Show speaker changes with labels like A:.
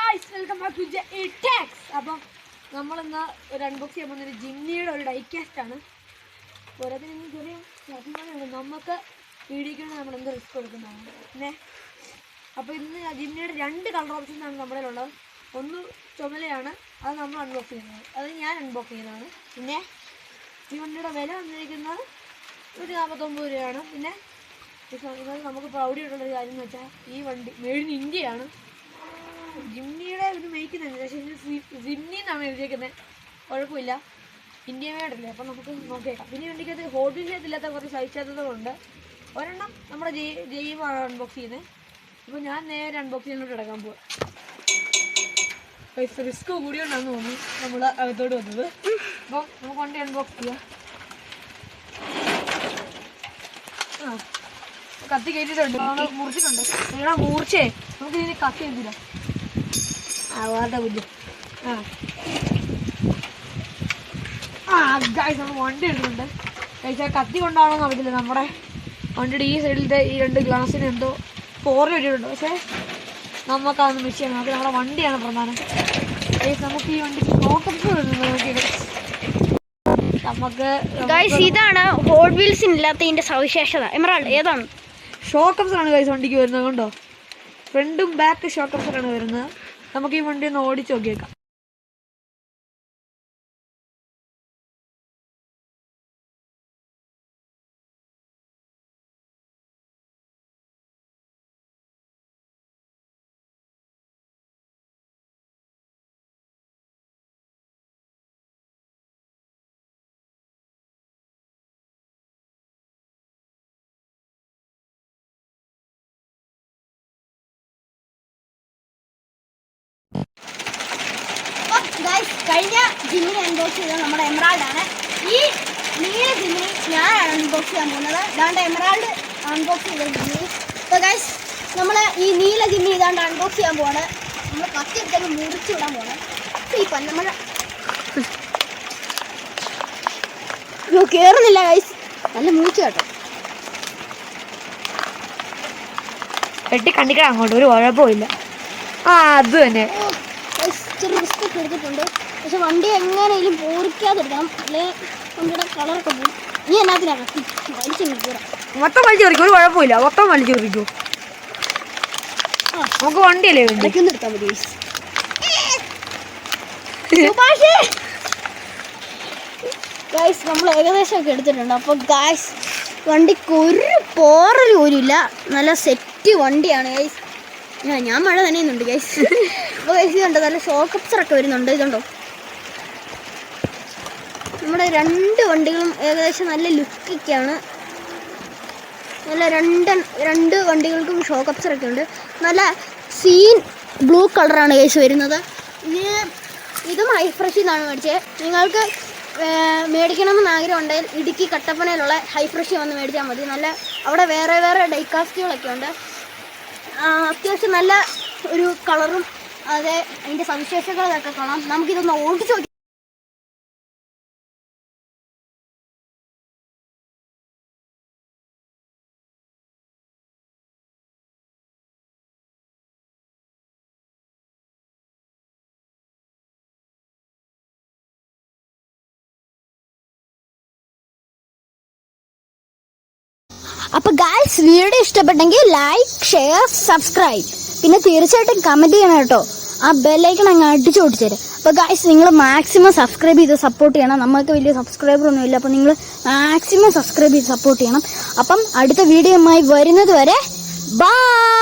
A: Guys welcome back to techs. അപ്പം നമ്മളിന്ന് ഒരു അൺബോക്സ് ചെയ്യാൻ പോകുന്നൊരു ജിമ്മിയുടെ ഒരു ഡൈകാസ്റ്റ് ആണ്. പോരാത്തിന് ചെറിയ അഭിമാനമുണ്ട്, നമുക്ക് വീഡിയോയ്ക്ക് നമ്മൾ എന്ത് റിസ്ക് കൊടുക്കുന്നതാണ് പിന്നെ. അപ്പോൾ ഇന്ന് ജിമ്മിയുടെ 2 കളർ ഓപ്ഷൻസാണ് നമ്മുടെ ഉള്ളത്. ഒന്ന് ചുമലയാണ്, അത് നമ്മൾ അൺബോക്സ് ചെയ്യുന്നത്, അത് ഞാൻ അൺബോക്സ് ചെയ്യുന്നതാണ്. പിന്നെ ഈ വണ്ടിയുടെ വില വന്നിരിക്കുന്നത് 149 രൂപയാണ്. പിന്നെ നമുക്ക് പ്രൗഢിയായിട്ടുള്ളൊരു കാര്യം എന്ന് വെച്ചാൽ ഈ വണ്ടി മെയ്ഡ് ഇൻ ഇന്ത്യയാണ്. ജിമ്മിയുടെ ഇത് മേയ്ക്കുന്നുണ്ട്, പക്ഷേ ജിമ്മി എന്നാണ് എഴുതിയേക്കുന്നത്. കുഴപ്പമില്ല, ഇന്ത്യ മേഡല്ലേ. അപ്പം നമുക്ക് നോക്കിയേക്കാം. പിന്നെ വണ്ടിക്കകത്ത് ഹോട്ടിലില്ലാത്ത കുറച്ച് സഹിഷ്ണുതകളുണ്ട്. ഒരെണ്ണം നമ്മുടെ ജൈവാണ് അൺബോക്സ് ചെയ്യുന്നത്. അപ്പോൾ ഞാൻ നേരെ അൺബോക്സ് ചെയ്യാനോട്ട് കിടക്കാൻ പോവാം. റിസ്ക് കൂടിയോണ്ടാണെന്ന് തോന്നുന്നു നമ്മൾ അകത്തോട്ട് വന്നത്. അപ്പം നമുക്ക് വണ്ടി അൺബോക്സ് ചെയ്യാം. കത്തി കയറ്റിട്ടുണ്ട്, മുറിച്ചിട്ടുണ്ട്. നിങ്ങളെ മൂർച്ചേ നമുക്ക് ഇതിന് കത്തി എന്തില്ല വാർത്ത ബുദ്ധി. ഗായ്സ് നമ്മൾ വണ്ടി എടുക്കുന്നുണ്ട്. കഴിച്ചാൽ കത്തി കൊണ്ടാണോ അറിയില്ല. നമ്മുടെ വണ്ടിയുടെ ഈ സൈഡിലത്തെ ഈ 2 ഗ്ലാസ്സിന് എന്തോ പോറിൽ ഇട്ടിട്ടുണ്ട്. പക്ഷേ നമുക്കതൊന്നും വിഷയം, നമുക്ക് നമ്മുടെ വണ്ടിയാണ് പ്രധാനം. നമുക്ക് ഈ വണ്ടിക്ക് നോക്കപ്പ് നമുക്ക്
B: ഇതാണ് ഹോട്ട് വീൽസിന് ഇല്ലാത്തതിന്റെ സവിശേഷത. എമറാൾഡ് ഏതാണ്?
A: ഷോക്കപ്സാണ് ഗൈസ് വണ്ടിക്ക് വരുന്നത്. കണ്ടോ, ഫ്രണ്ടും ബാക്ക് ഷോക്കപ്സാണ് വരുന്നത്. നമുക്ക് ഈ വണ്ടി ഒന്ന് ഓടിച്ച് നോക്കിയേക്കാം.
B: കഴിഞ്ഞ ജിമ്മിനെ അൺബോക്സ് ചെയ്തത് നമ്മുടെ എമറാൾഡ് ആണ്. ഈ നീല ജിമ്മിനെ ഞാനാണ് അൺബോക്സ് ചെയ്യാൻ പോകുന്നത്. ഇതാണ്ട് എമറാൾഡ് അൺബോക്സ് ചെയ്ത ജിമ്മി. അപ്പോൾ ഗൈസ് നമ്മൾ ഈ നീല ജിമ്മി ഇതാണ്ട് അൺബോക്സ് ചെയ്യാൻ പോവാണ്. നമ്മൾ കത്തിയെടുത്തൊക്കെ മുറിച്ച് വിടാൻ പോകണം. ഇപ്പം നമ്മൾ കയറുന്നില്ല ഗൈസ്, നല്ല മൂച്ച് കേട്ടോ.
A: വെട്ടി കണ്ടിക്കണം അങ്ങോട്ട്, ഒരു കുഴപ്പമില്ല. അത് തന്നെ
B: ചെറിയ റിസ്ക് ഒക്കെ എടുത്തിട്ടുണ്ട്. പക്ഷെ വണ്ടി എങ്ങനെയും പോറിക്കാതിരിക്കണം, അല്ലെ വണ്ടിയുടെ കളറൊക്കെ പോകും. നീ എന്നാത്തിനാണ് വലിച്ചെടുക്കാം.
A: മൊത്തം വലിച്ചു പറിക്കും, ഒരു കുഴപ്പമില്ല. മൊത്തം വലിച്ചു പറിക്കൂ. നമുക്ക് വണ്ടിയല്ലേ
B: ഇടയ്ക്കൊന്നും എടുത്താൽ മതി. ഗായ്സ് നമ്മൾ ഏകദേശം ഒക്കെ എടുത്തിട്ടുണ്ട്. അപ്പോൾ ഗായ്സ് വണ്ടിക്ക് ഒരു പോറൽ പോലും ഇല്ല, നല്ല സെറ്റ് വണ്ടിയാണ് ഗൈസ്. ഞാൻ മഴ നനയുന്നുണ്ട് ഗൈസ്. അപ്പോൾ ഗൈസ് ഇതുണ്ട്, നല്ല ഷോക്കപ്സറൊക്കെ വരുന്നുണ്ട്. ഇതുണ്ടോ, നമ്മുടെ 2 വണ്ടികളും ഏകദേശം നല്ല ലുക്കൊക്കെയാണ്. നല്ല രണ്ട് വണ്ടികൾക്കും ഷോക്കപ്സറൊക്കെ ഉണ്ട്. നല്ല സീൻ ബ്ലൂ കളറാണ് ഗൈസ് വരുന്നത്. ഇതും ഹൈ ഫ്രഷിൽ നിന്നാണ് മേടിച്ചത്. നിങ്ങൾക്ക് മേടിക്കണമെന്ന് ആഗ്രഹം ഉണ്ടെങ്കിൽ ഇടുക്കി കട്ടപ്പനയിലുള്ള ഹൈ ഫ്രഷി വന്ന് മേടിച്ചാൽ മതി. നല്ല അവിടെ വേറെ ഡൈകാസ്റ്റുകളൊക്കെ ഉണ്ട്. അത്യാവശ്യം നല്ല ഒരു കളറും അതെ അതിൻ്റെ സവിശേഷതകളൊക്കെ കാണാം. നമുക്കിതൊന്ന് ഓടിച്ച് നോക്കി. അപ്പോൾ ഗായ്സ് വീഡിയോ ഇഷ്ടപ്പെട്ടെങ്കിൽ ലൈക്ക്, ഷെയർ, സബ്സ്ക്രൈബ്, പിന്നെ തീർച്ചയായിട്ടും കമൻറ്റ് ചെയ്യണം കേട്ടോ. ആ ബെല്ലൈക്കൺ അങ്ങ് അടിച്ചു ഓടിച്ചേരും. അപ്പോൾ ഗായ്സ് നിങ്ങൾ മാക്സിമം സബ്സ്ക്രൈബ് ചെയ്ത് സപ്പോർട്ട് ചെയ്യണം. നമ്മൾക്ക് വലിയ സബ്സ്ക്രൈബറൊന്നും ഇല്ല, അപ്പോൾ നിങ്ങൾ മാക്സിമം സബ്സ്ക്രൈബ് ചെയ്ത് സപ്പോർട്ട് ചെയ്യണം. അപ്പം അടുത്ത വീഡിയോയുമായി വരുന്നത് വരെ ബൈ.